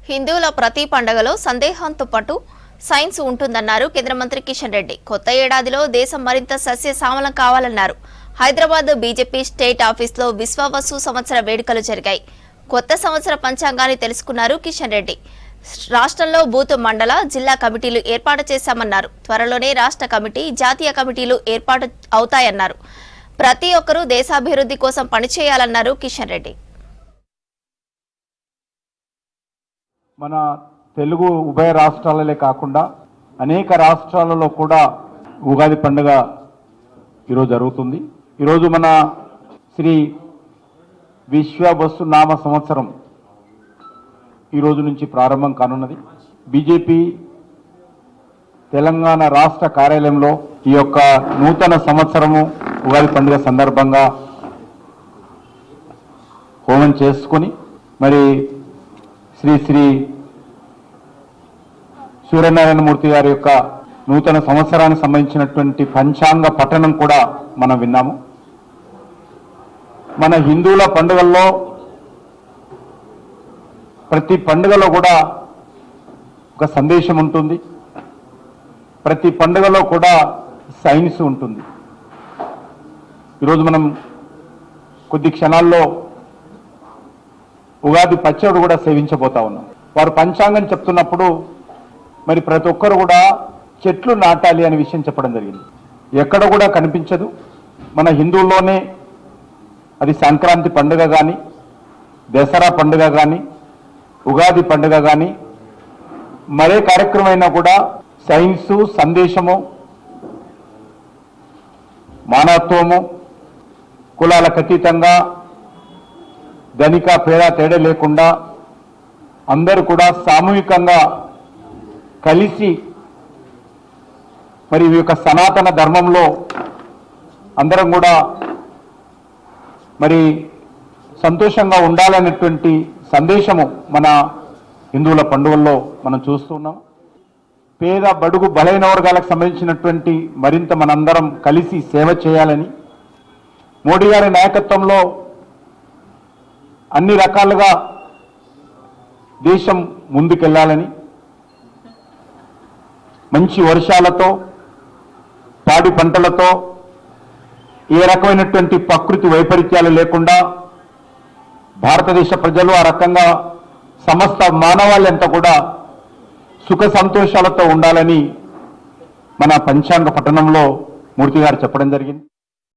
హిందువుల ప్రతి పండుగలో సందేహంతో పాటు సైన్స్ ఉంటుందన్నారు కేంద్ర మంత్రి కిషన్ రెడ్డి. కొత్త ఏడాదిలో దేశం మరింత సస్యశ్యామలం కావాలన్నారు. హైదరాబాద్ బీజేపీ స్టేట్ ఆఫీస్లో విశ్వావసు సంవత్సర వేడుకలు జరిగాయి. కొత్త సంవత్సర పంచాంగాన్ని తెలుసుకున్నారు కిషన్ రెడ్డి. రాష్ట్రంలో బూత్, మండల, జిల్లా కమిటీలు ఏర్పాటు చేశామన్నారు. త్వరలోనే రాష్ట్ర కమిటీ, జాతీయ కమిటీలు ఏర్పాటు అవుతాయన్నారు. ప్రతి ఒక్కరూ దేశాభివృద్ధి కోసం పనిచేయాలన్నారు కిషన్ రెడ్డి. మన తెలుగు ఉభయ రాష్ట్రాలలే కాకుండా అనేక రాష్ట్రాలలో కూడా ఉగాది పండుగ ఈరోజు జరుగుతుంది. ఈరోజు మన శ్రీ విశ్వవసు నామ సంవత్సరం ఈరోజు నుంచి ప్రారంభం కానున్నది. బీజేపీ తెలంగాణ రాష్ట్ర కార్యాలయంలో ఈ యొక్క నూతన సంవత్సరము ఉగాది పండుగ సందర్భంగా హోమం చేసుకొని మరి శ్రీ సూర్యనారాయణమూర్తి గారి యొక్క నూతన సంవత్సరానికి సంబంధించినటువంటి పంచాంగ పఠనం కూడా మనం విన్నాము. మన హిందువుల పండుగల్లో ప్రతి పండుగలో కూడా ఒక సందేశం ఉంటుంది. ప్రతి పండుగలో కూడా సైన్స్ ఉంటుంది. ఈరోజు మనం కొద్ది క్షణాల్లో ఉగాది పచ్చడి కూడా సేవించబోతా ఉన్నాం. వారు పంచాంగం చెప్తున్నప్పుడు మరి ప్రతి ఒక్కరు కూడా చెట్లు నాటాలి అనే విషయం చెప్పడం జరిగింది. ఎక్కడ కూడా కనిపించదు. మన హిందువుల్లోనే అది సంక్రాంతి పండుగ కానీ, దసరా పండుగ కానీ, ఉగాది పండుగ కానీ, మరే కార్యక్రమం అయినా కూడా సైన్సు, సందేశము, మానవత్వము, కులాలకు అతీతంగా ధనిక పేద తేడా లేకుండా అందరూ కూడా సామూహికంగా కలిసి మరి ఈ యొక్క సనాతన ధర్మంలో అందరం కూడా మరి సంతోషంగా ఉండాలనేటువంటి సందేశము మన హిందువుల పండుగల్లో మనం చూస్తున్నాం. పేద, బడుగు, బలైన వర్గాలకు సంబంధించినటువంటి మరింత మనందరం కలిసి సేవ చేయాలని, మోడీ గారి నాయకత్వంలో అన్ని రకాలుగా దేశం ముందుకెళ్లాలని, మంచి వర్షాలతో, పాడి పంటలతో, ఏ రకమైనటువంటి ప్రకృతి వైపరీత్యాలు లేకుండా భారతదేశ ప్రజలు ఆ రకంగా సమస్త మానవాళ్ళంతా కూడా సుఖ సంతోషాలతో ఉండాలని మన పంచాంగ పఠనంలో మూర్తి గారు చెప్పడం జరిగింది.